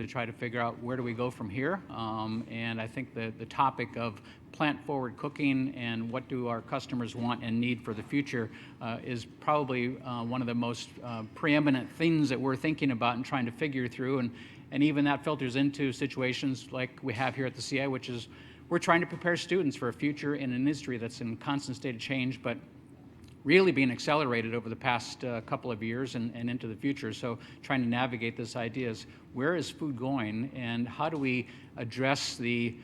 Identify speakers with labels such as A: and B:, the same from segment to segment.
A: to try to figure out where do we go from here. And I think the topic of plant-forward cooking and what do our customers want and need for the future is probably one of the most preeminent things that we're thinking about and trying to figure through. And even that filters into situations like we have here at the CA, which is we're trying to prepare students for a future in an industry that's in constant state of change, but really being accelerated over the past couple of years and into the future. So trying to navigate this idea is where is food going and how do we address the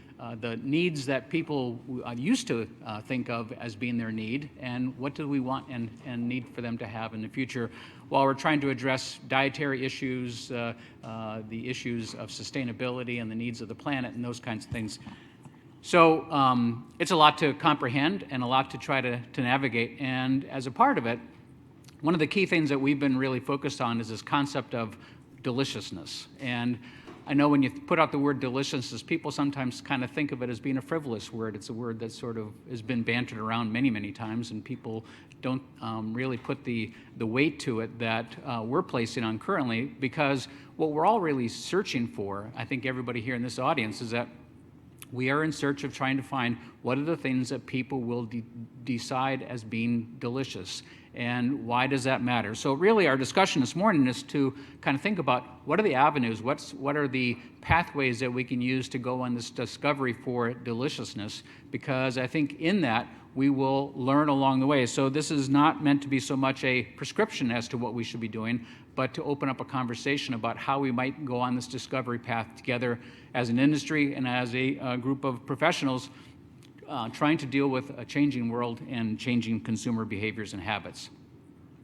A: needs that people used to think of as being their need, and what do we want and need for them to have in the future, while we're trying to address dietary issues, the issues of sustainability and the needs of the planet and those kinds of things. So it's a lot to comprehend and a lot to try to navigate. And as a part of it, one of the key things that we've been really focused on is this concept of deliciousness. And I know when you put out the word deliciousness, people sometimes kind of think of it as being a frivolous word. It's a word that sort of has been bantered around many, many times, and people don't really put the weight to it that we're placing on currently, because what we're all really searching for, I think everybody here in this audience, is that we are in search of trying to find what are the things that people will decide as being delicious, and why does that matter? So really our discussion this morning is to kind of think about what are the avenues, what are the pathways that we can use to go on this discovery for deliciousness, because I think in that we will learn along the way. So this is not meant to be so much a prescription as to what we should be doing, but to open up a conversation about how we might go on this discovery path together as an industry and as a group of professionals trying to deal with a changing world and changing consumer behaviors and habits.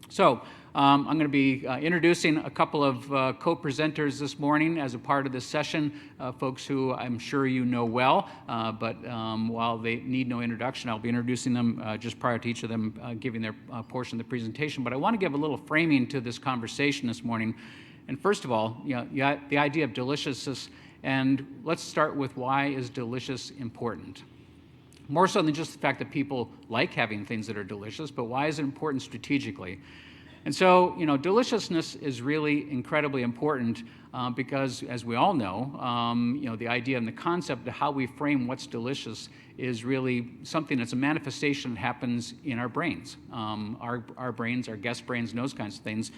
A: So I'm going to be introducing a couple of co-presenters this morning as a part of this session, folks who I'm sure you know well, but while they need no introduction, I'll be introducing them just prior to each of them giving their portion of the presentation. But I want to give a little framing to this conversation this morning. And first of all, the idea of deliciousness, and let's start with why is delicious important? More so than just the fact that people like having things that are delicious, but why is it important strategically? And so, deliciousness is really incredibly important because, as we all know, the idea and the concept of how we frame what's delicious is really something that's a manifestation that happens in our brains, our brains, our guest brains, and those kinds of things.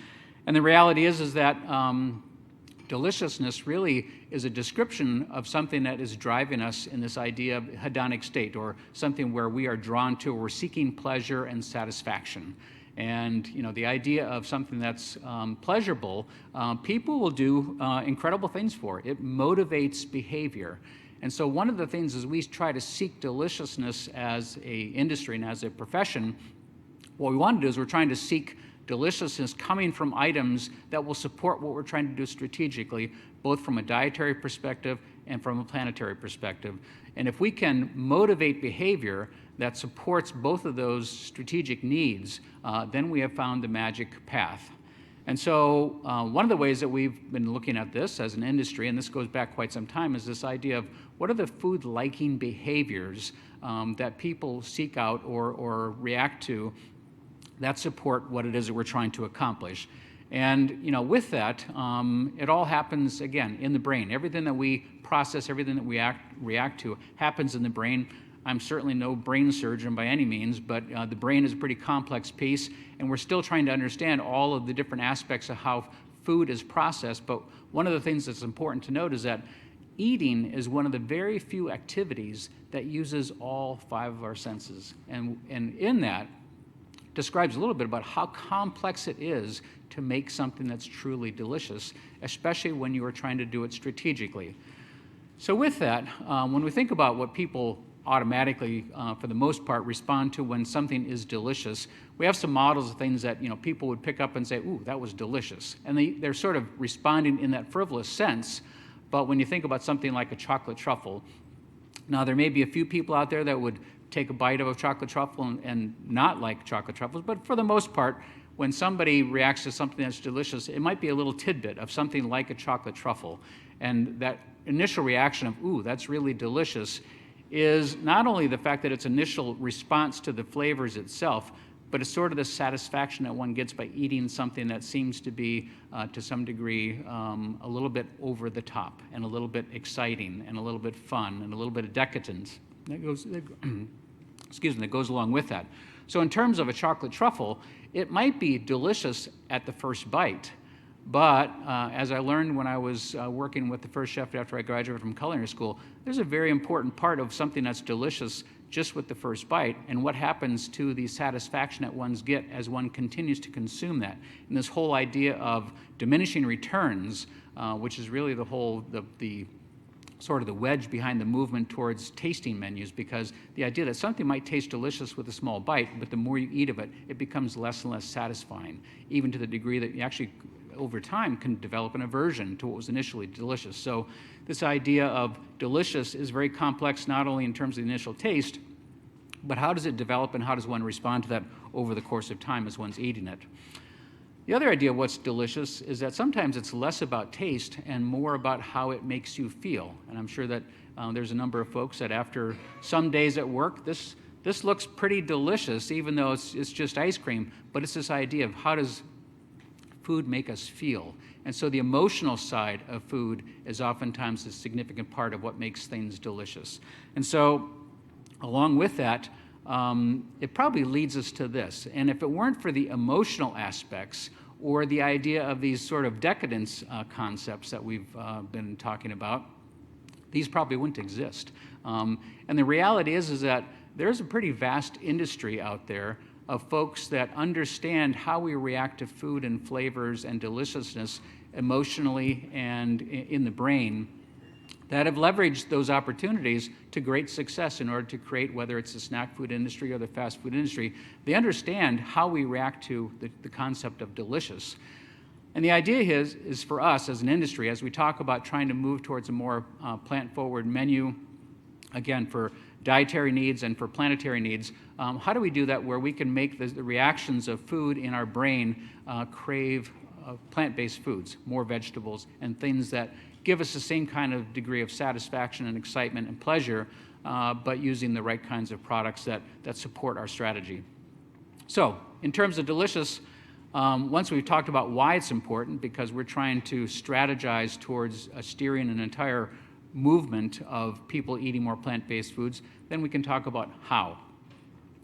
A: And the reality is that deliciousness really is a description of something that is driving us in this idea of hedonic state, or something where we are drawn to, or we're seeking pleasure and satisfaction. And the idea of something that's pleasurable, people will do incredible things for. It motivates behavior. And so one of the things is we try to seek deliciousness as a industry and as a profession. What we want to do is we're trying to seek deliciousness coming from items that will support what we're trying to do strategically, both from a dietary perspective and from a planetary perspective. And if we can motivate behavior that supports both of those strategic needs, then we have found the magic path. And so one of the ways that we've been looking at this as an industry, and this goes back quite some time, is this idea of what are the food-liking behaviors that people seek out or react to that support what it is that we're trying to accomplish. And with that, it all happens, again, in the brain. Everything that we process, everything that we react to happens in the brain. I'm certainly no brain surgeon by any means, but the brain is a pretty complex piece, and we're still trying to understand all of the different aspects of how food is processed. But one of the things that's important to note is that eating is one of the very few activities that uses all 5 of our senses. And in that, describes a little bit about how complex it is to make something that's truly delicious, especially when you are trying to do it strategically. So with that, when we think about what people automatically, for the most part, respond to when something is delicious, we have some models of things that people would pick up and say, ooh, that was delicious. And they're sort of responding in that frivolous sense. But when you think about something like a chocolate truffle, now there may be a few people out there that would take a bite of a chocolate truffle and not like chocolate truffles, but for the most part, when somebody reacts to something that's delicious, it might be a little tidbit of something like a chocolate truffle. And that initial reaction of, ooh, that's really delicious, is not only the fact that it's initial response to the flavors itself, but it's sort of the satisfaction that one gets by eating something that seems to be, to some degree, a little bit over the top, and a little bit exciting, and a little bit fun, and a little bit of decadence that goes, that goes along with that. So in terms of a chocolate truffle, it might be delicious at the first bite, but as I learned when I was working with the first chef after I graduated from culinary school, there's a very important part of something that's delicious just with the first bite, and what happens to the satisfaction that one's get as one continues to consume that. And this whole idea of diminishing returns, which is really the whole, the sort of the wedge behind the movement towards tasting menus, because the idea that something might taste delicious with a small bite, but the more you eat of it, it becomes less and less satisfying, even to the degree that you actually, over time, can develop an aversion to what was initially delicious. So this idea of delicious is very complex, not only in terms of the initial taste, but how does it develop and how does one respond to that over the course of time as one's eating it. The other idea of what's delicious is that sometimes it's less about taste and more about how it makes you feel. And I'm sure that there's a number of folks that after some days at work, this looks pretty delicious, even though it's just ice cream, but it's this idea of how does food make us feel. And so the emotional side of food is oftentimes a significant part of what makes things delicious. And so along with that, it probably leads us to this. And if it weren't for the emotional aspects or the idea of these sort of decadence concepts that we've been talking about, these probably wouldn't exist. And the reality is that there's a pretty vast industry out there of folks that understand how we react to food and flavors and deliciousness emotionally and in the brain, that have leveraged those opportunities to great success in order to create, whether it's the snack food industry or the fast food industry. They understand how we react to the concept of delicious. And the idea is for us as an industry, as we talk about trying to move towards a more plant-forward menu, again, for dietary needs and for planetary needs, how do we do that where we can make the reactions of food in our brain crave plant-based foods, more vegetables, and things that give us the same kind of degree of satisfaction and excitement and pleasure, but using the right kinds of products that support our strategy. So in terms of delicious, once we've talked about why it's important, because we're trying to strategize towards steering an entire movement of people eating more plant-based foods, then we can talk about how.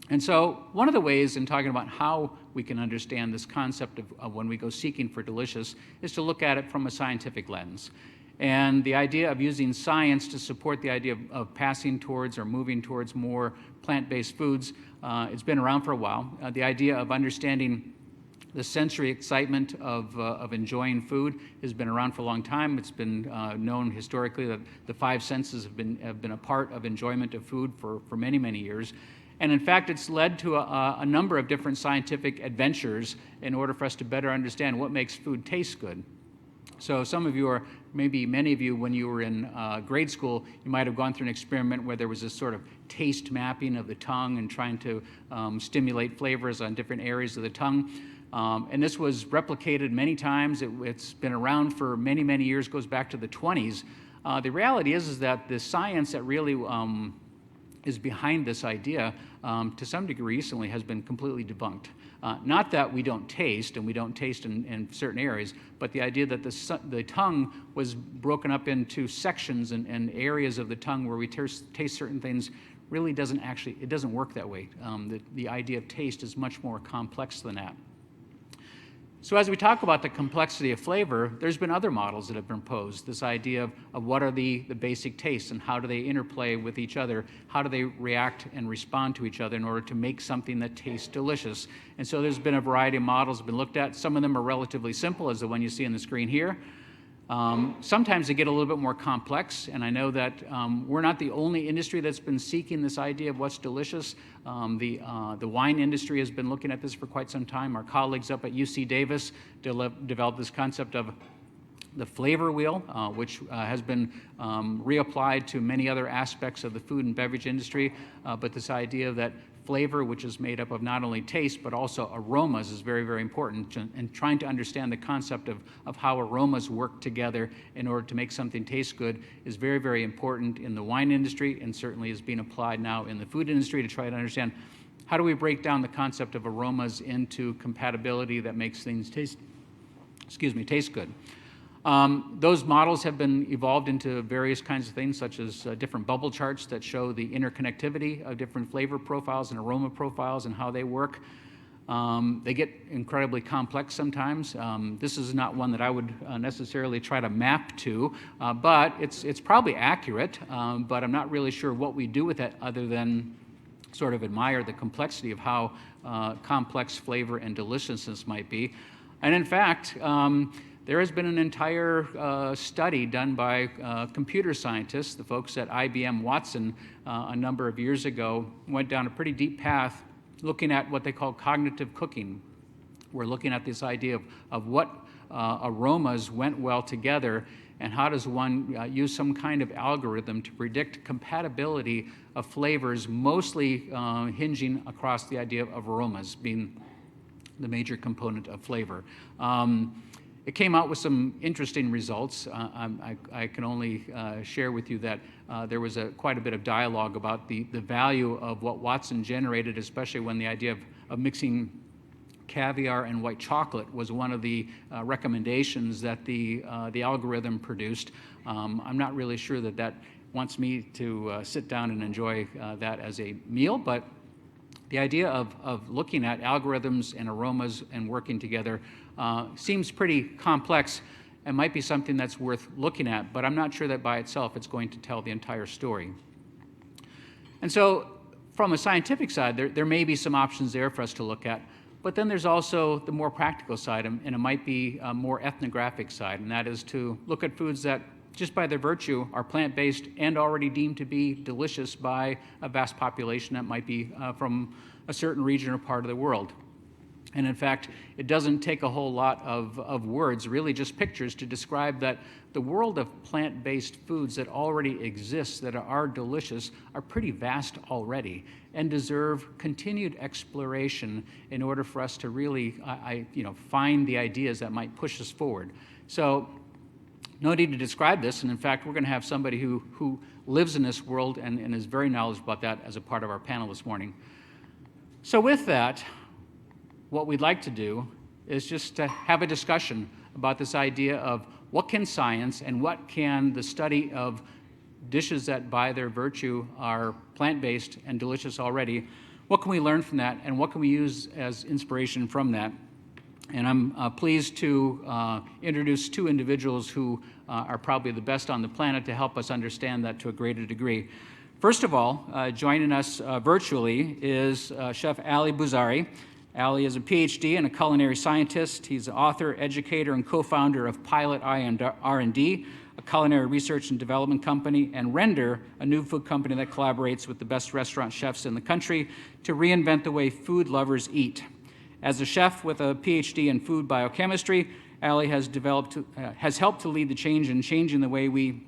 A: And so one of the ways in talking about how we can understand this concept of when we go seeking for delicious is to look at it from a scientific lens. And the idea of using science to support the idea of passing towards or moving towards more plant-based foods, it's been around for a while. The idea of understanding the sensory excitement of enjoying food has been around for a long time. It's been known historically that the five senses have been a part of enjoyment of food for many, many years. And in fact, it's led to a number of different scientific adventures in order for us to better understand what makes food taste good. So some of you, or maybe many of you, when you were in grade school, you might have gone through an experiment where there was this sort of taste mapping of the tongue and trying to stimulate flavors on different areas of the tongue. And this was replicated many times. It's been around for many, many years, goes back to the 20s. The reality is that the science that really is behind this idea, to some degree recently, has been completely debunked. Not that we don't taste, and we don't taste in certain areas, but the idea that the tongue was broken up into sections and areas of the tongue where we taste certain things really it doesn't work that way. The idea of taste is much more complex than that. So as we talk about the complexity of flavor, there's been other models that have been posed. This idea of what are the basic tastes and how do they interplay with each other? How do they react and respond to each other in order to make something that tastes delicious? And so there's been a variety of models that have been looked at. Some of them are relatively simple, as the one you see on the screen here. Sometimes they get a little bit more complex, and I know that we're not the only industry that's been seeking this idea of what's delicious. The wine industry has been looking at this for quite some time. Our colleagues up at UC Davis developed this concept of the flavor wheel, which has been reapplied to many other aspects of the food and beverage industry, but this idea that flavor, which is made up of not only taste but also aromas, is very, very important. And trying to understand the concept of how aromas work together in order to make something taste good is very, very important in the wine industry, and certainly is being applied now in the food industry to try to understand how do we break down the concept of aromas into compatibility that makes things taste good? Those models have been evolved into various kinds of things, such as different bubble charts that show the interconnectivity of different flavor profiles and aroma profiles and how they work. They get incredibly complex sometimes. This is not one that I would necessarily try to map to, but it's probably accurate, but I'm not really sure what we do with it other than sort of admire the complexity of how complex flavor and deliciousness might be. And in fact, there has been an entire study done by computer scientists, the folks at IBM Watson, a number of years ago, went down a pretty deep path looking at what they call cognitive cooking. We're looking at this idea of what aromas went well together and how does one use some kind of algorithm to predict compatibility of flavors, mostly hinging across the idea of aromas being the major component of flavor. It came out with some interesting results. I can only share with you that there was quite a bit of dialogue about the value of what Watson generated, especially when the idea of mixing caviar and white chocolate was one of the recommendations that the algorithm produced. I'm not really sure that wants me to sit down and enjoy that as a meal, but the idea of looking at algorithms and aromas and working together seems pretty complex and might be something that's worth looking at, but I'm not sure that by itself it's going to tell the entire story. And so from a scientific side, there may be some options there for us to look at, but then there's also the more practical side, and it might be a more ethnographic side, and that is to look at foods that just by their virtue are plant-based and already deemed to be delicious by a vast population that might be from a certain region or part of the world. And in fact, it doesn't take a whole lot of words, really just pictures, to describe that the world of plant-based foods that already exist, that are delicious, are pretty vast already and deserve continued exploration in order for us to really find the ideas that might push us forward. So no need to describe this, and in fact, we're going to have somebody who lives in this world and is very knowledgeable about that as a part of our panel this morning. So with that, what we'd like to do is just to have a discussion about this idea of what can science and what can the study of dishes that by their virtue are plant-based and delicious already, what can we learn from that and what can we use as inspiration from that? And I'm pleased to introduce two individuals who are probably the best on the planet to help us understand that to a greater degree. First of all, joining us virtually is Chef Ali Bouzari. Ali is a PhD and a culinary scientist. He's an author, educator, and co-founder of Pilot R&D, a culinary research and development company, and Render, a new food company that collaborates with the best restaurant chefs in the country to reinvent the way food lovers eat. As a chef with a PhD in food biochemistry, Ali has helped to lead the change in changing the way we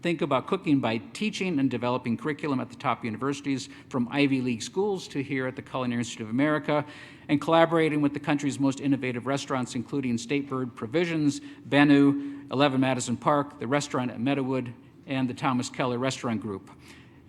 A: think about cooking by teaching and developing curriculum at the top universities, from Ivy League schools to here at the Culinary Institute of America, and collaborating with the country's most innovative restaurants, including State Bird Provisions, Bennu, 11 Madison Park, the restaurant at Meadowood, and the Thomas Keller Restaurant Group.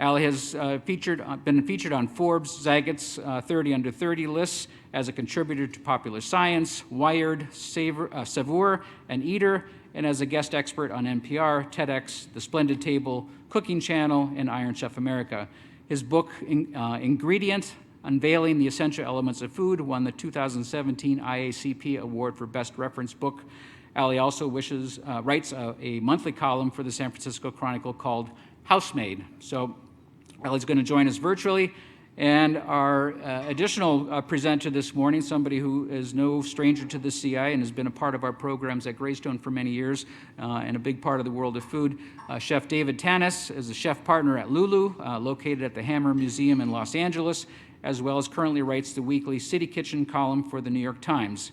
A: Ali has been featured on Forbes' Zaggett's 30 Under 30 lists as a contributor to Popular Science, Wired, Saveur, and Eater, and as a guest expert on NPR, TEDx, The Splendid Table, Cooking Channel, and Iron Chef America. His book, Ingredient, Unveiling the Essential Elements of Food, won the 2017 IACP Award for Best Reference Book. Ali also writes a monthly column for the San Francisco Chronicle called Housemaid. So Ali's going to join us virtually. And our additional presenter this morning, somebody who is no stranger to the CI and has been a part of our programs at Greystone for many years and a big part of the world of food, Chef David Tanis is a chef partner at Lulu, located at the Hammer Museum in Los Angeles, as well as currently writes the weekly City Kitchen column for the New York Times.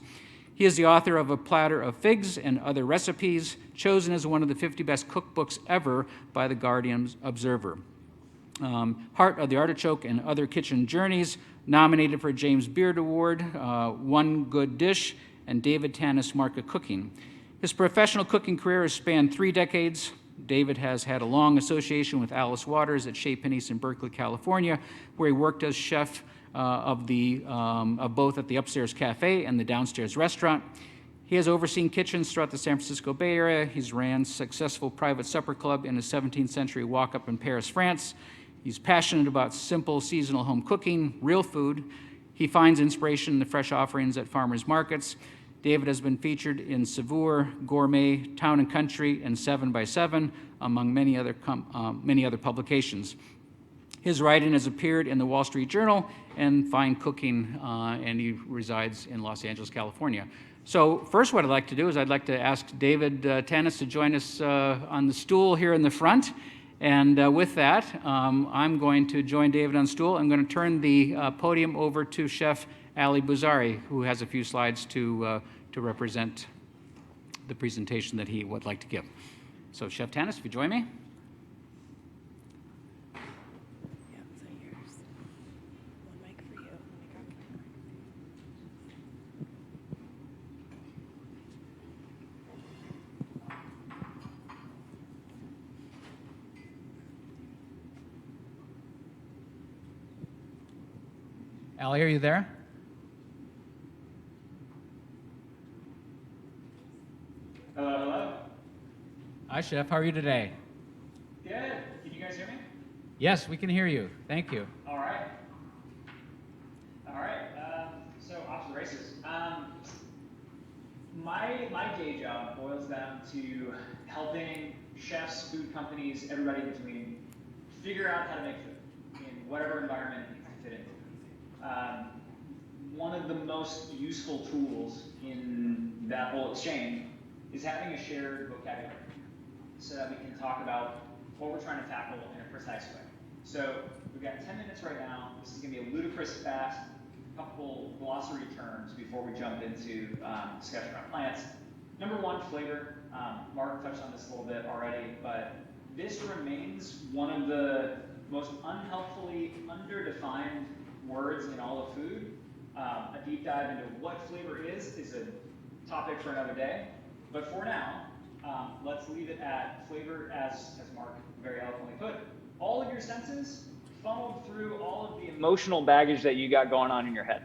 A: He is the author of A Platter of Figs and Other Recipes, chosen as one of the 50 best cookbooks ever by the Guardian Observer. Heart of the Artichoke and Other Kitchen Journeys, nominated for a James Beard Award, One Good Dish, and David Tanis Mark of Cooking. His professional cooking career has spanned 3 decades. David has had a long association with Alice Waters at Chez Panisse in Berkeley, California, where he worked as chef of both at the upstairs cafe and the downstairs restaurant. He has overseen kitchens throughout the San Francisco Bay Area. He's ran successful private supper club in a 17th century walk-up in Paris, France. He's passionate about simple seasonal home cooking, real food. He finds inspiration in the fresh offerings at farmers markets. David has been featured in Savour, Gourmet, Town and Country, and 7 by 7, among many other publications. His writing has appeared in the Wall Street Journal and Fine Cooking, and he resides in Los Angeles, California. So first what I'd like to do is I'd like to ask David Tannis to join us on the stool here in the front. And with that, I'm going to join David on stool. I'm going to turn the podium over to Chef Ali Bouzari, who has a few slides to represent the presentation that he would like to give. So Chef Tannis, if you join me. Ali, are you there?
B: Hello, hello.
A: Hi, Chef. How are you today?
B: Good. Can you guys hear me?
A: Yes, we can hear you. Thank you.
B: All right. All right. So off to the races. My day job boils down to helping chefs, food companies, everybody in between figure out how to make food in whatever environment you can fit into. One of the most useful tools in that whole exchange is having a shared vocabulary so that we can talk about what we're trying to tackle in a precise way. So we've got 10 minutes right now. This is going to be a ludicrous fast couple glossary terms before we jump into discussion around plants. Number one, flavor. Mark touched on this a little bit already, but this remains one of the most unhelpfully underdefined words in all of food. A deep dive into what flavor is a topic for another day. But for now, let's leave it at flavor as Mark very eloquently put. All of your senses funneled through all of the emotional baggage that you got going on in your head.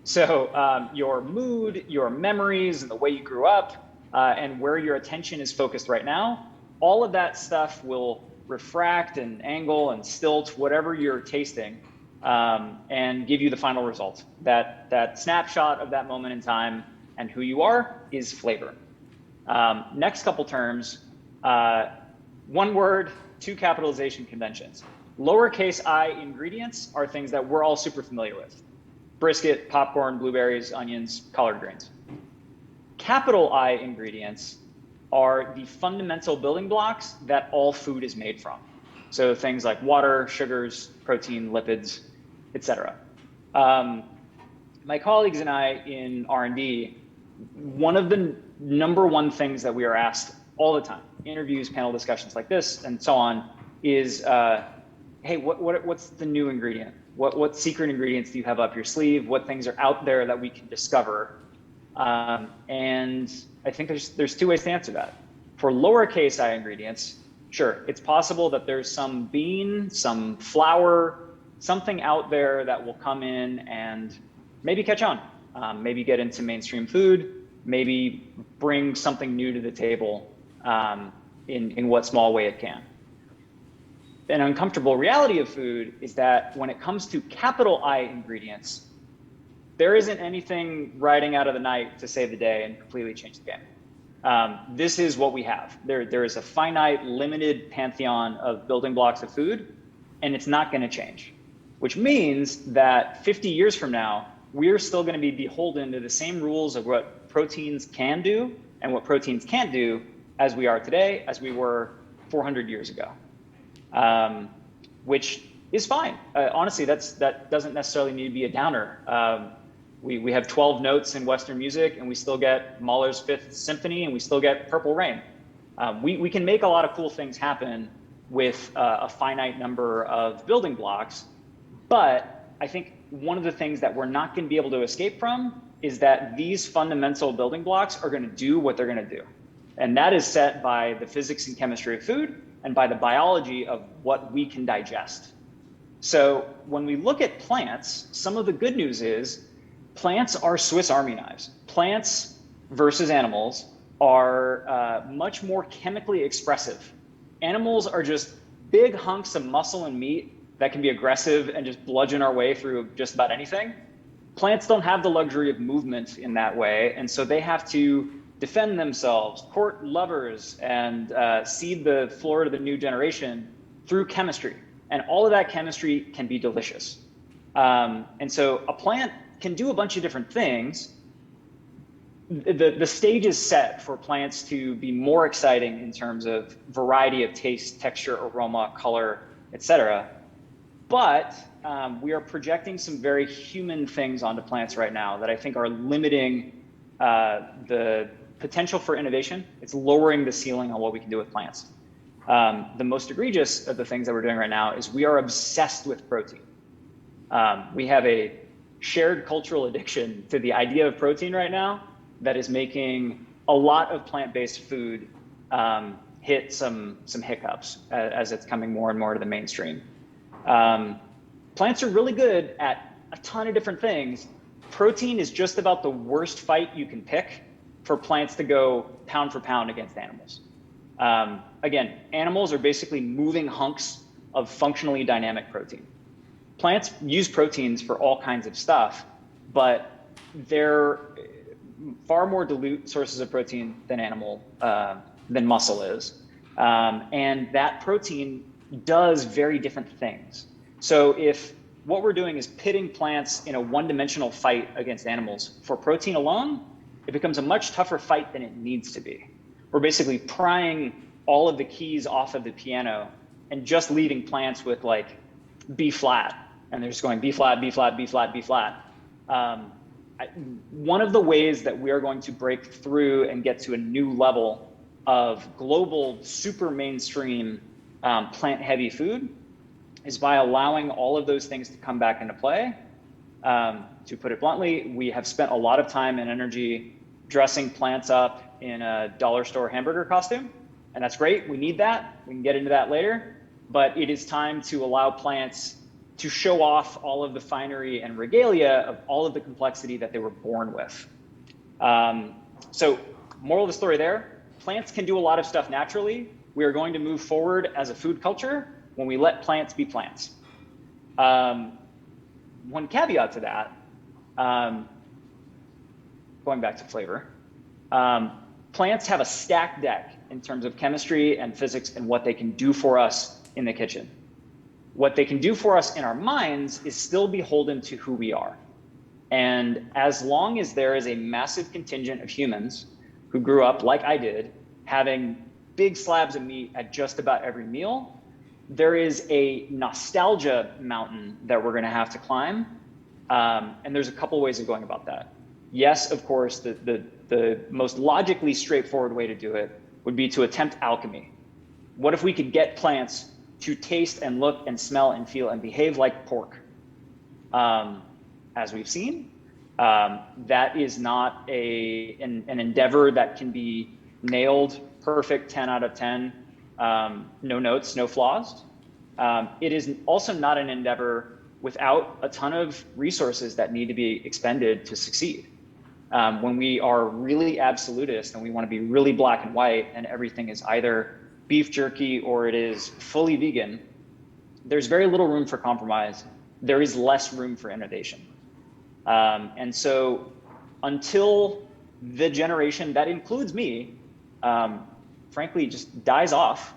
B: So your mood, your memories, and the way you grew up, and where your attention is focused right now, all of that stuff will refract and angle and stilt whatever you're tasting, and give you the final result. That snapshot of that moment in time and who you are is flavor. Next couple terms, one word, two capitalization conventions. Lowercase I ingredients are things that we're all super familiar with. Brisket, popcorn, blueberries, onions, collard greens. Capital I ingredients are the fundamental building blocks that all food is made from. So things like water, sugars, protein, lipids, etc. My colleagues and I in R&D, one of the number one things that we are asked all the time, interviews, panel discussions like this, and so on, is, hey, what's the new ingredient? What secret ingredients do you have up your sleeve? What things are out there that we can discover? And I think there's two ways to answer that. For lowercase I ingredients, sure, it's possible that there's some bean, some flour, something out there that will come in and maybe catch on, maybe get into mainstream food, maybe bring something new to the table in what small way it can. An uncomfortable reality of food is that when it comes to capital I ingredients, there isn't anything riding out of the night to save the day and completely change the game. This is what we have. There is a finite, limited pantheon of building blocks of food, and it's not going to change, which means that 50 years from now, we're still going to be beholden to the same rules of what proteins can do and what proteins can't do as we are today, as we were 400 years ago, which is fine. Honestly, that doesn't necessarily need to be a downer. We have 12 notes in Western music, and we still get Mahler's Fifth Symphony, and we still get Purple Rain. We can make a lot of cool things happen with a finite number of building blocks, but I think one of the things that we're not going to be able to escape from is that these fundamental building blocks are going to do what they're going to do. And that is set by the physics and chemistry of food and by the biology of what we can digest. So when we look at plants, some of the good news is plants are Swiss Army knives. Plants versus animals are much more chemically expressive. Animals are just big hunks of muscle and meat that can be aggressive and just bludgeon our way through just about anything. Plants don't have the luxury of movement in that way, and so they have to defend themselves, court lovers, and seed the flora to the new generation through chemistry. And all of that chemistry can be delicious. And so a plant can do a bunch of different things. The stage is set for plants to be more exciting in terms of variety of taste, texture, aroma, color, etc. But we are projecting some very human things onto plants right now that I think are limiting the potential for innovation. It's lowering the ceiling on what we can do with plants. The most egregious of the things that we're doing right now is we are obsessed with protein. We have a shared cultural addiction to the idea of protein right now that is making a lot of plant-based food hit some hiccups as it's coming more and more to the mainstream. Plants are really good at a ton of different things. Protein is just about the worst fight you can pick for plants to go pound for pound against animals. Again, animals are basically moving hunks of functionally dynamic protein. Plants use proteins for all kinds of stuff, but they're far more dilute sources of protein than muscle is. And that protein does very different things. So if what we're doing is pitting plants in a one-dimensional fight against animals for protein alone, it becomes a much tougher fight than it needs to be. We're basically prying all of the keys off of the piano and just leaving plants with like B flat, and they're just going B flat, B flat, B flat, B flat. One of the ways that we are going to break through and get to a new level of global super mainstream plant heavy food is by allowing all of those things to come back into play. To put it bluntly, we have spent a lot of time and energy dressing plants up in a dollar store hamburger costume, and that's great. We need that. We can get into that later, but it is time to allow plants to show off all of the finery and regalia of all of the complexity that they were born with. So moral of the story there, plants can do a lot of stuff naturally. We are going to move forward as a food culture when we let plants be plants. One caveat to that, going back to flavor, plants have a stacked deck in terms of chemistry and physics and what they can do for us in the kitchen. What they can do for us in our minds is still beholden to who we are. And as long as there is a massive contingent of humans who grew up like I did, having big slabs of meat at just about every meal, there is a nostalgia mountain that we're gonna have to climb. And there's a couple ways of going about that. Yes, of course, the most logically straightforward way to do it would be to attempt alchemy. What if we could get plants to taste and look and smell and feel and behave like pork? As we've seen, that is not an endeavor that can be nailed perfect 10 out of 10, no notes, no flaws. It is also not an endeavor without a ton of resources that need to be expended to succeed. When we are really absolutist and we want to be really black and white and everything is either beef jerky or it is fully vegan, there's very little room for compromise. There is less room for innovation. And so until the generation that includes me, frankly, just dies off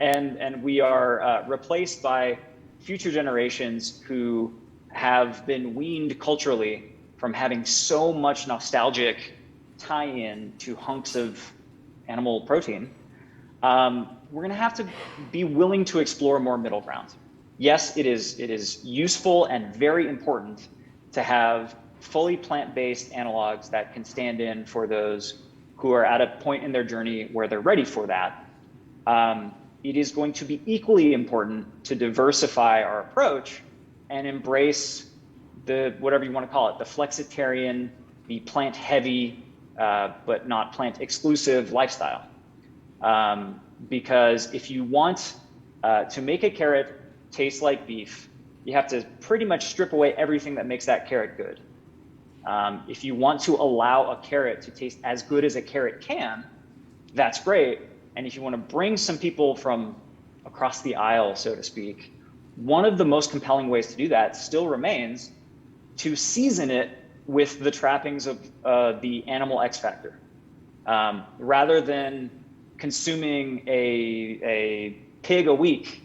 B: and we are replaced by future generations who have been weaned culturally from having so much nostalgic tie-in to hunks of animal protein, we're gonna have to be willing to explore more middle ground. Yes, it is useful and very important to have fully plant-based analogs that can stand in for those who are at a point in their journey where they're ready for that. It is going to be equally important to diversify our approach and embrace the, whatever you want to call it, the flexitarian, the plant-heavy, but not plant-exclusive lifestyle. Because if you want to make a carrot taste like beef, you have to pretty much strip away everything that makes that carrot good. If you want to allow a carrot to taste as good as a carrot can, that's great. And if you want to bring some people from across the aisle, so to speak, one of the most compelling ways to do that still remains to season it with the trappings of the animal X factor. Rather than consuming a pig a week,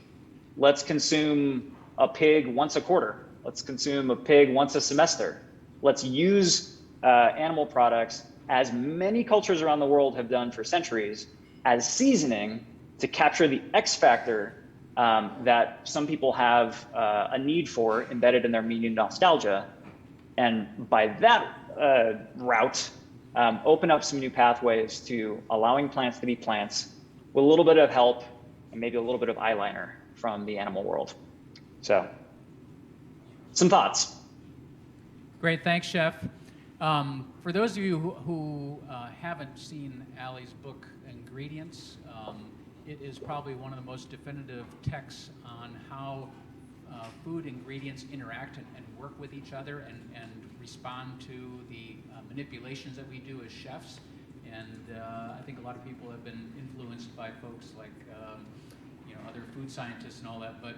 B: let's consume a pig once a quarter. Let's consume a pig once a semester. Let's use animal products, as many cultures around the world have done for centuries, as seasoning to capture the X factor that some people have a need for embedded in their media nostalgia. And by that route, open up some new pathways to allowing plants to be plants with a little bit of help and maybe a little bit of eyeliner from the animal world. So, some thoughts.
A: Great, thanks, Chef. For those of you who haven't seen Allie's book, Ingredients, it is probably one of the most definitive texts on how food ingredients interact and work with each other and respond to the manipulations that we do as chefs. And I think a lot of people have been influenced by folks like other food scientists and all that, but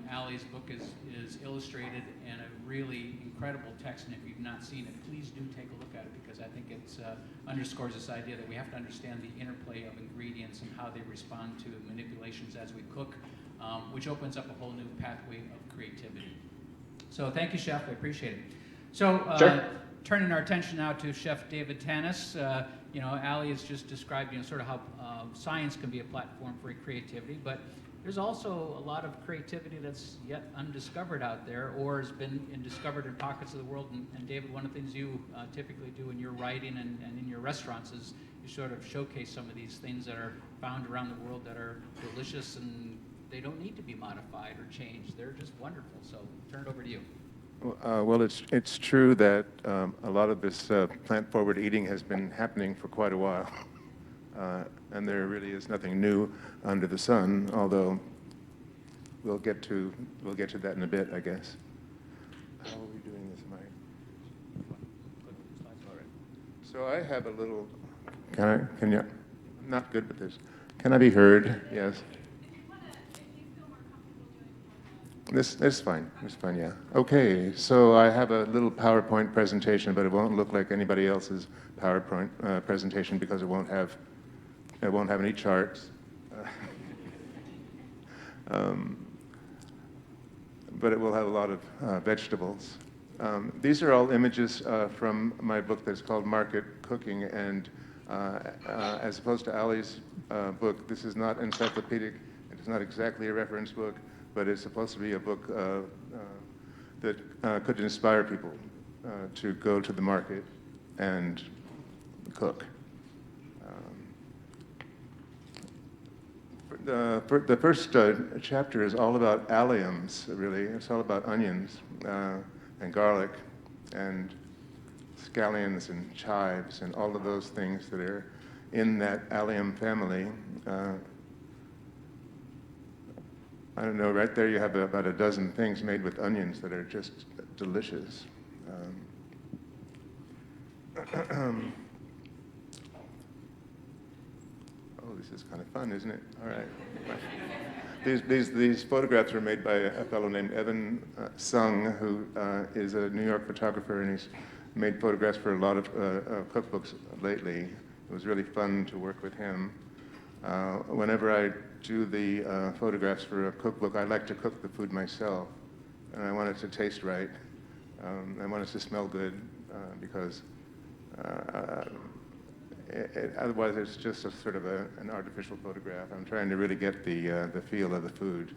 A: Allie's book is illustrated in a really incredible text, and if you've not seen it, please do take a look at it, because I think it underscores this idea that we have to understand the interplay of ingredients and how they respond to manipulations as we cook, which opens up a whole new pathway of creativity. So thank you, Chef, I appreciate it. So
B: Sure.
A: Turning our attention now to Chef David Tannis, Allie has just described, sort of how science can be a platform for creativity, but there's also a lot of creativity that's yet undiscovered out there, or has been discovered in pockets of the world. And David, one of the things you typically do in your writing and in your restaurants is you sort of showcase some of these things that are found around the world that are delicious, and they don't need to be modified or changed. They're just wonderful. So turn it over to you.
C: Well, it's true that a lot of this plant-forward eating has been happening for quite a while, and there really is nothing new under the sun. Although we'll get to that in a bit, I guess. How are we doing this, Mike? So I have a little. Can you? I'm not good with this. Can I be heard? Yes. This is fine. It's fine, yeah. Okay, so I have a little PowerPoint presentation, but it won't look like anybody else's PowerPoint presentation because it won't have any charts. But it will have a lot of vegetables. These are all images from my book that's called Market Cooking, and as opposed to Allie's book, this is not encyclopedic. It is not exactly a reference book, but it's supposed to be a book that could inspire people to go to the market and cook. The first chapter is all about alliums, really. It's all about onions and garlic and scallions and chives and all of those things that are in that allium family. I don't know, right there you have about a dozen things made with onions that are just delicious. Oh, this is kind of fun, isn't it? All right. These photographs were made by a fellow named Evan Sung, who is a New York photographer, and he's made photographs for a lot of cookbooks lately. It was really fun to work with him. Whenever I do the photographs for a cookbook, I like to cook the food myself, and I want it to taste right. I want it to smell good because otherwise it's just a sort of an artificial photograph. I'm trying to really get the feel of the food.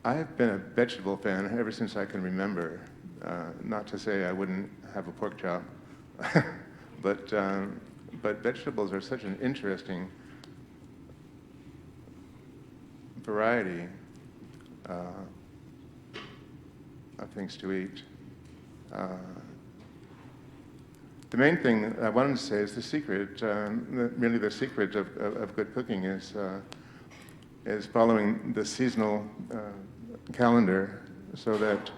C: I've been a vegetable fan ever since I can remember. Not to say I wouldn't have a pork chop, but vegetables are such an interesting variety of things to eat. The main thing I wanted to say is the secret, really the secret of good cooking is is following the seasonal calendar, so that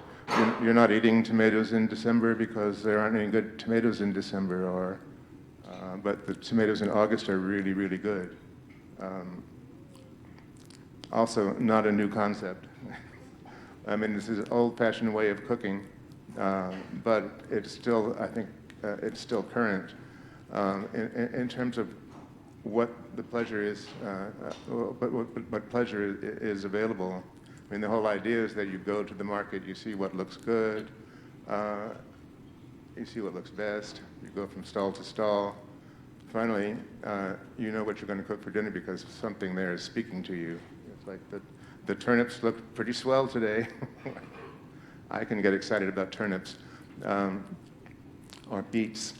C: you're not eating tomatoes in December because there aren't any good tomatoes in December, or but the tomatoes in August are really, really good. Also, not a new concept. I mean, this is an old-fashioned way of cooking, but it's still, I think, it's still current in terms of what the pleasure is, what pleasure is available. I mean, the whole idea is that you go to the market, you see what looks good, you see what looks best, you go from stall to stall. Finally, you know what you're going to cook for dinner because something there is speaking to you. It's like the turnips look pretty swell today. I can get excited about turnips, or beets.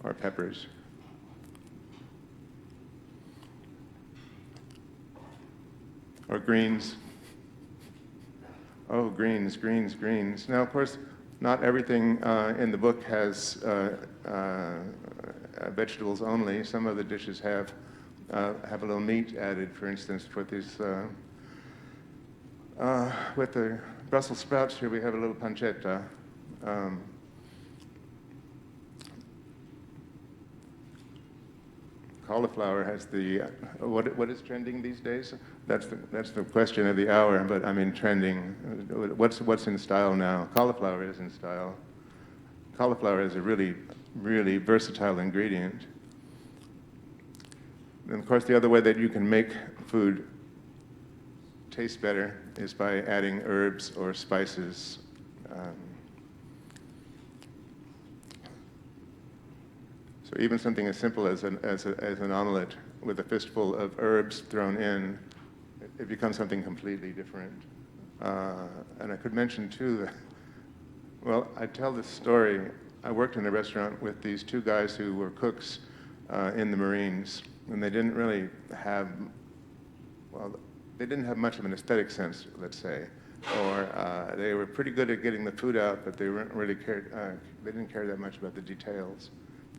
C: Or peppers. Or greens. Oh, greens, greens, greens. Now, of course, not everything in the book has vegetables only. Some of the dishes have a little meat added. For instance, with the Brussels sprouts here, we have a little pancetta. Cauliflower has the what is trending these days? That's the question of the hour. But I mean, trending. What's in style now? Cauliflower is in style. Cauliflower is a really, really versatile ingredient. And of course, the other way that you can make food taste better is by adding herbs or spices. So even something as simple as an omelet with a fistful of herbs thrown in, it becomes something completely different. And I could mention too that, well, I tell this story. I worked in a restaurant with these two guys who were cooks in the Marines, and they didn't really have, well, they didn't have much of an aesthetic sense, let's say, or they were pretty good at getting the food out, but they weren't really they didn't care that much about the details.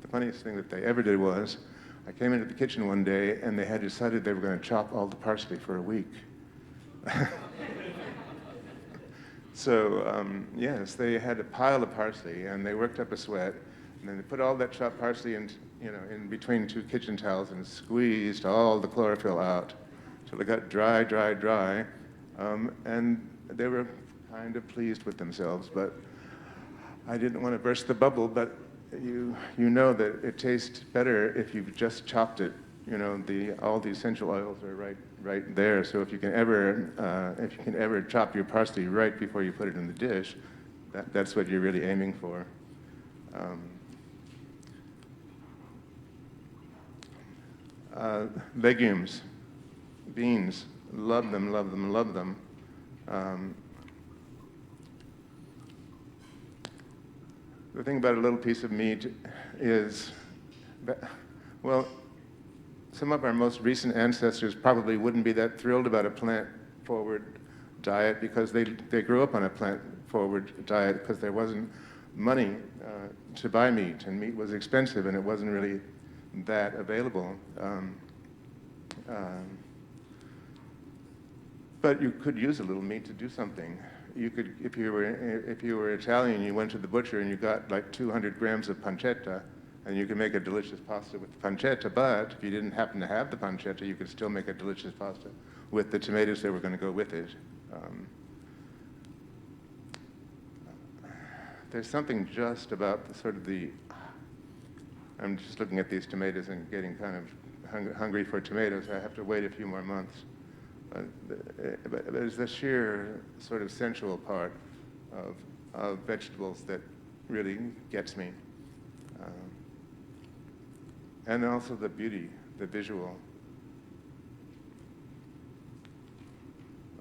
C: The funniest thing that they ever did was, I came into the kitchen one day and they had decided they were going to chop all the parsley for a week. So yes, they had a pile of parsley and they worked up a sweat, and then they put all that chopped parsley in, in between two kitchen towels and squeezed all the chlorophyll out till it got dry, dry, dry, and they were kind of pleased with themselves. But I didn't want to burst the bubble, but you know that it tastes better if you've just chopped it. All the essential oils are right there. So if you can ever chop your parsley right before you put it in the dish, that's what you're really aiming for. Legumes, beans, love them, love them, love them. The thing about a little piece of meat is, well, some of our most recent ancestors probably wouldn't be that thrilled about a plant-forward diet because they grew up on a plant-forward diet because there wasn't money to buy meat, and meat was expensive, and it wasn't really that available. But you could use a little meat to do something. You could, if you were Italian, you went to the butcher and you got like 200 grams of pancetta, and you could make a delicious pasta with the pancetta. But if you didn't happen to have the pancetta, you could still make a delicious pasta with the tomatoes that were going to go with it. There's something just about I'm just looking at these tomatoes and getting kind of hungry for tomatoes. I have to wait a few more months. But there's the sheer sort of sensual part of vegetables that really gets me. And also the beauty, the visual.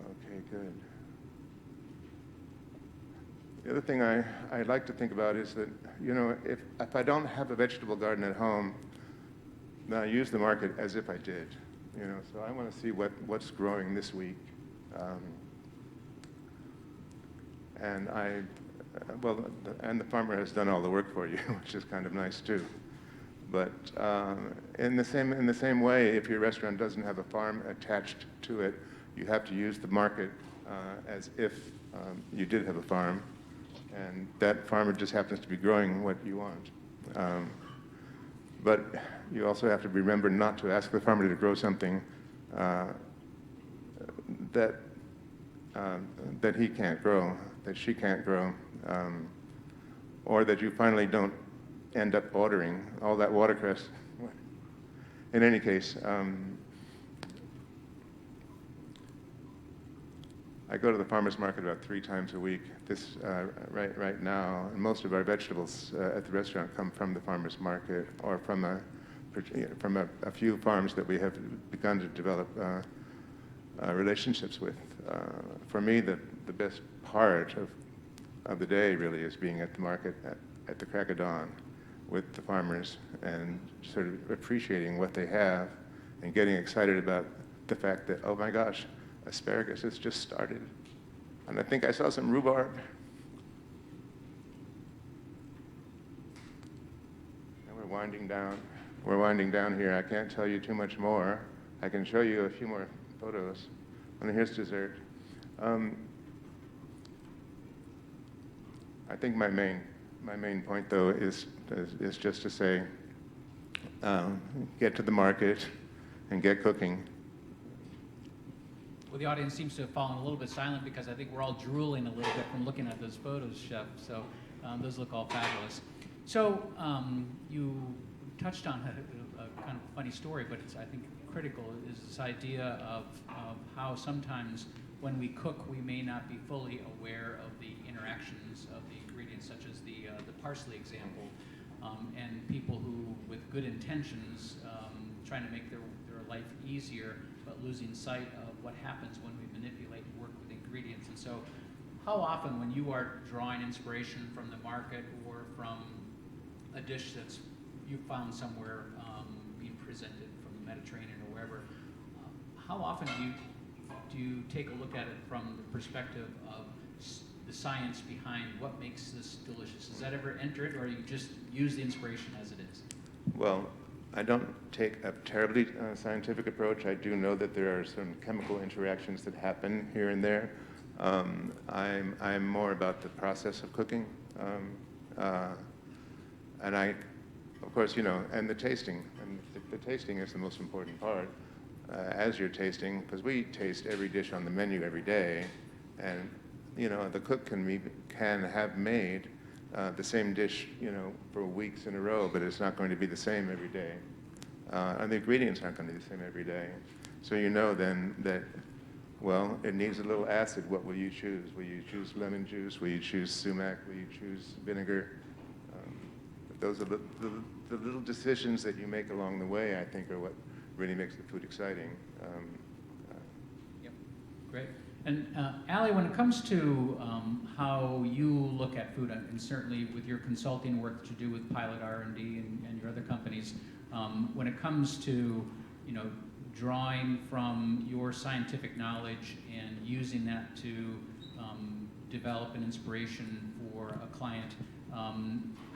C: Okay, good. The other thing I like to think about is that, if I don't have a vegetable garden at home, then I use the market as if I did. So I want to see what's growing this week, and the farmer has done all the work for you, which is kind of nice too. But in the same way, if your restaurant doesn't have a farm attached to it, you have to use the market as if you did have a farm, and that farmer just happens to be growing what you want. But you also have to remember not to ask the farmer to grow something that he can't grow, that she can't grow, or that you finally don't end up ordering all that watercress. In any case, I go to the farmer's market about 3 times a week. This right now, and most of our vegetables at the restaurant come from the farmer's market or from a few farms that we have begun to develop relationships with. For me, the best part of the day really is being at the market at the crack of dawn with the farmers and sort of appreciating what they have and getting excited about the fact that, oh my gosh, asparagus has just started. And I think I saw some rhubarb. And we're winding down. We're winding down here. I can't tell you too much more. I can show you a few more photos. And here's dessert. I think my main point, though, is just to say, get to the market and get cooking.
A: Well, the audience seems to have fallen a little bit silent because I think we're all drooling a little bit from looking at those photos, Chef. So those look all fabulous. So you touched on a kind of funny story, but it's, I think, critical, is this idea of how sometimes when we cook, we may not be fully aware of the interactions of the ingredients, such as the parsley example, and people who, with good intentions, trying to make their life easier, but losing sight of what happens when we manipulate and work with ingredients. And so how often when you are drawing inspiration from the market or from a dish that's you found somewhere being presented from the Mediterranean or wherever, how often do you take a look at it from the perspective of the science behind what makes this delicious? Does that ever enter it, or you just use the inspiration as it is?
C: Well, I don't take a terribly scientific approach. I do know that there are some chemical interactions that happen here and there. I'm more about the process of cooking. And I, of course, and the tasting. And the tasting is the most important part. As you're tasting, because we taste every dish on the menu every day, and the cook can have made the same dish, for weeks in a row, but it's not going to be the same every day. And the ingredients aren't going to be the same every day. So then that, well, it needs a little acid. What will you choose? Will you choose lemon juice? Will you choose sumac? Will you choose vinegar? Those are the little decisions that you make along the way, I think, are what really makes the food exciting.
A: Yep, great. And Allie, when it comes to how you look at food, and certainly with your consulting work to do with Pilot R&D and your other companies, when it comes to drawing from your scientific knowledge and using that to develop an inspiration for a client,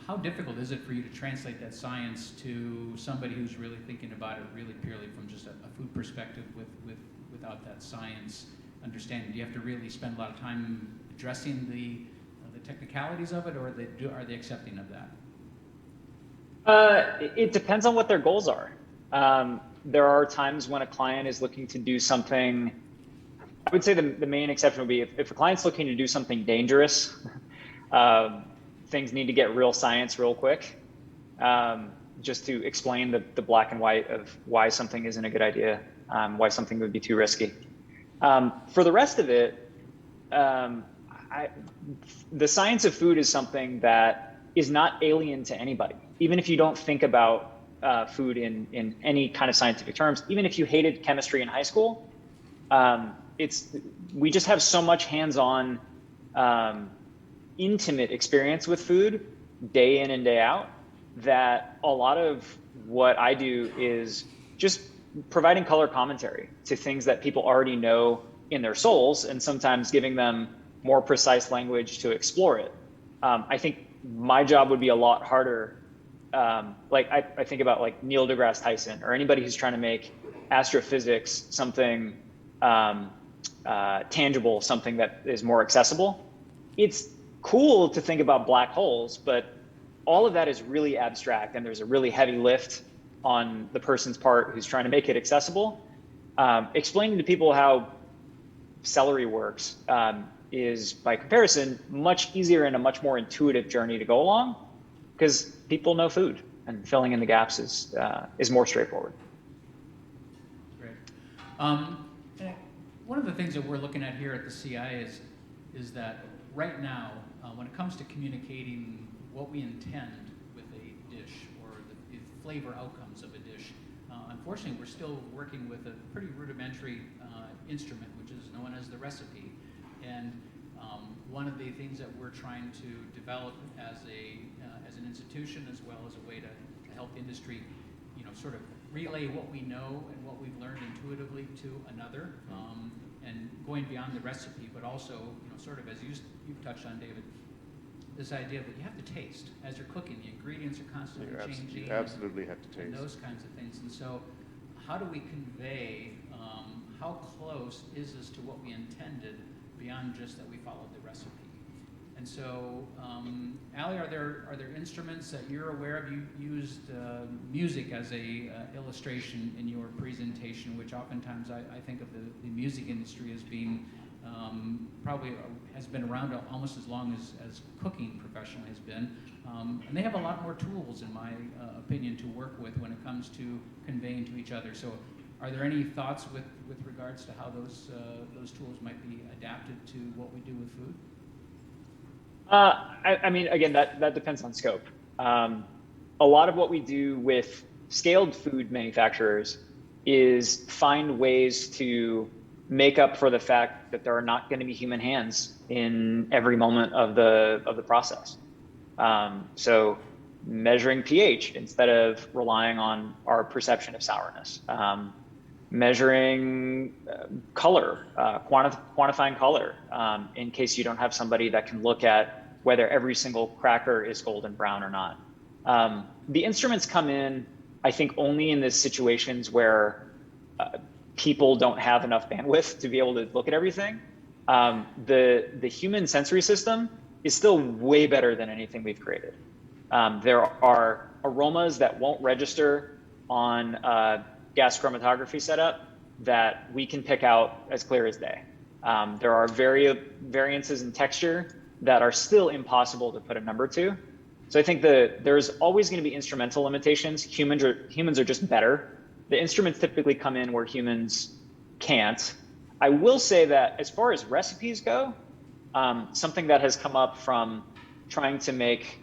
A: how difficult is it for you to translate that science to somebody who's really thinking about it really purely from just a food perspective without that science understanding? Do you have to really spend a lot of time addressing the technicalities of it, or are they accepting of that?
B: It depends on what their goals are. There are times when a client is looking to do something. I would say the main exception would be if a client's looking to do something dangerous, things need to get real science real quick, just to explain the black and white of why something isn't a good idea, why something would be too risky. For the rest of it, the science of food is something that is not alien to anybody. Even if you don't think about food in any kind of scientific terms, even if you hated chemistry in high school, we just have so much hands-on, intimate experience with food day in and day out that a lot of what I do is just providing color commentary to things that people already know in their souls, and sometimes giving them more precise language to explore it. I think my job would be a lot harder like I think about like Neil deGrasse Tyson or anybody who's trying to make astrophysics something tangible, something that is more accessible. It's cool to think about black holes, but all of that is really abstract, and there's a really heavy lift on the person's part who's trying to make it accessible. Explaining to people how celery works is, by comparison, much easier and a much more intuitive journey to go along, because people know food, and filling in the gaps is more straightforward.
A: Great. One of the things that we're looking at here at the CI is that right now, when it comes to communicating what we intend with a dish or the flavor outcomes of a dish, unfortunately, we're still working with a pretty rudimentary instrument, which is known as the recipe. And one of the things that we're trying to develop as an institution, as well as a way to help industry, sort of relay what we know and what we've learned intuitively to another, and going beyond the recipe, but also, sort of as you've touched on, David, this idea that you have to taste as you're cooking. The ingredients are constantly changing.
C: You absolutely have to taste.
A: And those kinds of things. And so, how do we convey how close is this to what we intended beyond just that we followed the recipe? And so, Allie, are there instruments that you're aware of? You used music as a illustration in your presentation, which oftentimes I think of the music industry as being probably has been around almost as long as cooking professionally has been. And they have a lot more tools, in my opinion, to work with when it comes to conveying to each other. So are there any thoughts with regards to how those tools might be adapted to what we do with food?
B: I mean, again, that depends on scope. A lot of what we do with scaled food manufacturers is find ways to make up for the fact that there are not going to be human hands in every moment of the process. So measuring pH instead of relying on our perception of sourness. Measuring color, quantifying color, in case you don't have somebody that can look at whether every single cracker is golden brown or not. The instruments come in, I think, only in the situations where people don't have enough bandwidth to be able to look at everything. The human sensory system is still way better than anything we've created. There are aromas that won't register on gas chromatography setup that we can pick out as clear as day. There are variances in texture that are still impossible to put a number to. So I think there's always going to be instrumental limitations. Humans are just better. The instruments typically come in where humans can't. I will say that as far as recipes go, something that has come up from trying to make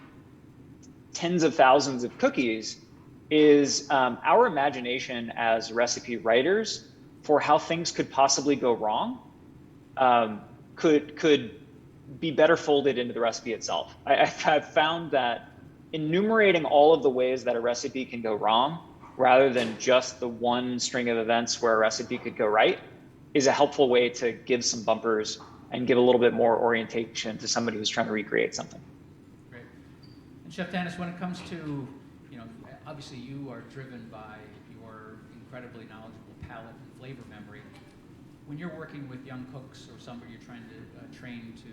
B: tens of thousands of cookies is our imagination as recipe writers for how things could possibly go wrong could be better folded into the recipe itself. I've found that enumerating all of the ways that a recipe can go wrong, rather than just the one string of events where a recipe could go right, is a helpful way to give some bumpers and give a little bit more orientation to somebody who's trying to recreate something.
A: Great. And Chef Tannis, when it comes to, obviously you are driven by your incredibly knowledgeable palate and flavor memory. When you're working with young cooks or somebody you're trying to train to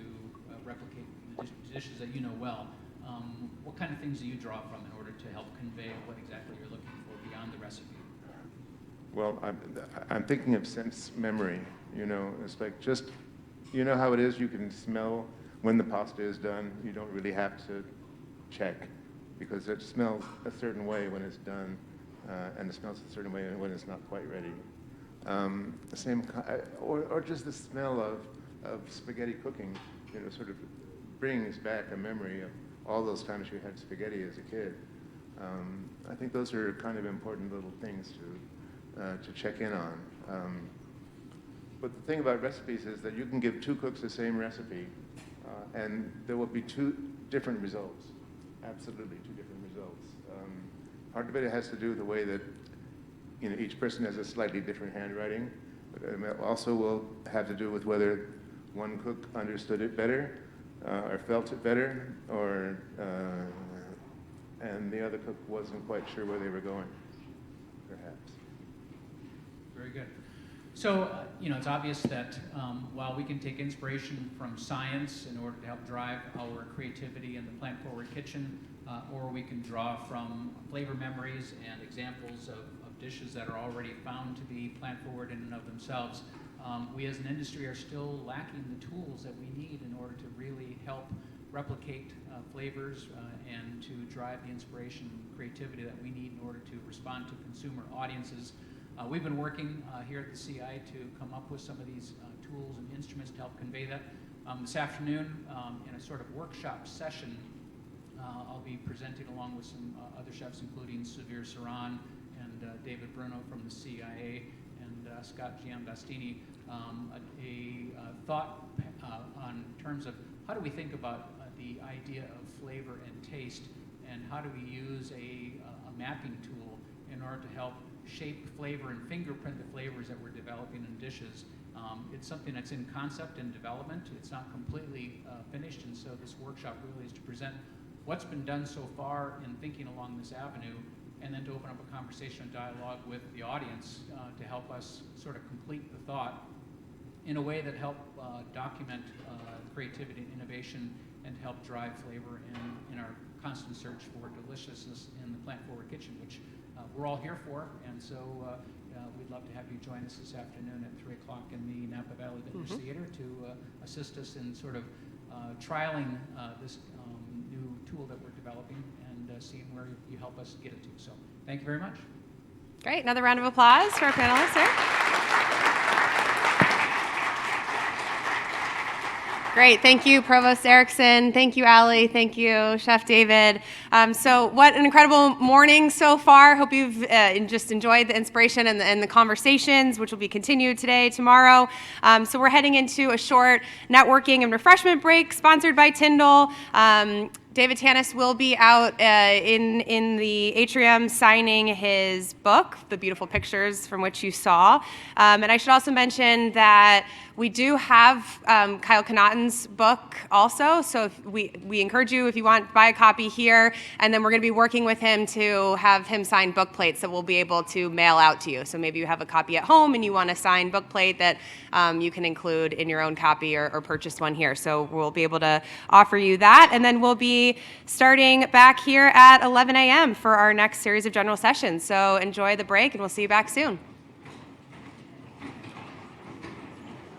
A: replicate the dishes that you know well, what kind of things do you draw from in order to help convey what exactly you're looking for beyond the recipe?
C: Well, I'm thinking of sense memory. It's like just, how it is. You can smell when the pasta is done. You don't really have to check, because it smells a certain way when it's done, and it smells a certain way when it's not quite ready. The same, or just the smell of spaghetti cooking, sort of brings back a memory of all those times you had spaghetti as a kid. I think those are kind of important little things to check in on. But the thing about recipes is that you can give two cooks the same recipe, and there will be two different results. Absolutely two different results. Part of it has to do with the way that each person has a slightly different handwriting, but it also will have to do with whether one cook understood it better, or felt it better, or and the other cook wasn't quite sure where they were going, perhaps.
A: Very good. So, it's obvious that while we can take inspiration from science in order to help drive our creativity in the plant-forward kitchen, or we can draw from flavor memories and examples of dishes that are already found to be plant-forward in and of themselves, we as an industry are still lacking the tools that we need in order to really help replicate flavors and to drive the inspiration and creativity that we need in order to respond to consumer audiences. We've been working here at the CI to come up with some of these tools and instruments to help convey that. This afternoon, in a sort of workshop session, I'll be presenting along with some other chefs, including Suvir Saran and David Bruno from the CIA and Scott Giambastini, a thought on terms of how do we think about the idea of flavor and taste, and how do we use a mapping tool in order to help shape flavor and fingerprint the flavors that we're developing in dishes. It's something that's in concept and development. It's not completely finished, and so this workshop really is to present what's been done so far in thinking along this avenue, and then to open up a conversation and dialogue with the audience to help us sort of complete the thought in a way that help document creativity and innovation and to help drive flavor in our constant search for deliciousness in the plant-forward kitchen, which we're all here for, and so we'd love to have you join us this afternoon at 3 o'clock in the Napa Valley Vintners Theater to assist us in sort of trialing this new tool that we're developing and seeing where you help us get it to. So thank you very much.
D: Great. Another round of applause for our panelists here. Great. Thank you, Provost Erickson. Thank you, Allie. Thank you, Chef David. So what an incredible morning so far. Hope you've just enjoyed the inspiration and the conversations, which will be continued today, tomorrow. So we're heading into a short networking and refreshment break sponsored by Tyndall. David Tannis will be out in the atrium signing his book, The Beautiful Pictures from which you saw. And I should also mention that we do have Kyle Connaughton's book also, so if we encourage you, if you want, buy a copy here, and then we're going to be working with him to have him sign book plates that we'll be able to mail out to you. So maybe you have a copy at home and you want a signed book plate that you can include in your own copy or purchase one here. So we'll be able to offer you that, and then we'll be starting back here at 11 a.m. for our next series of general sessions. So enjoy the break, and we'll see you back soon.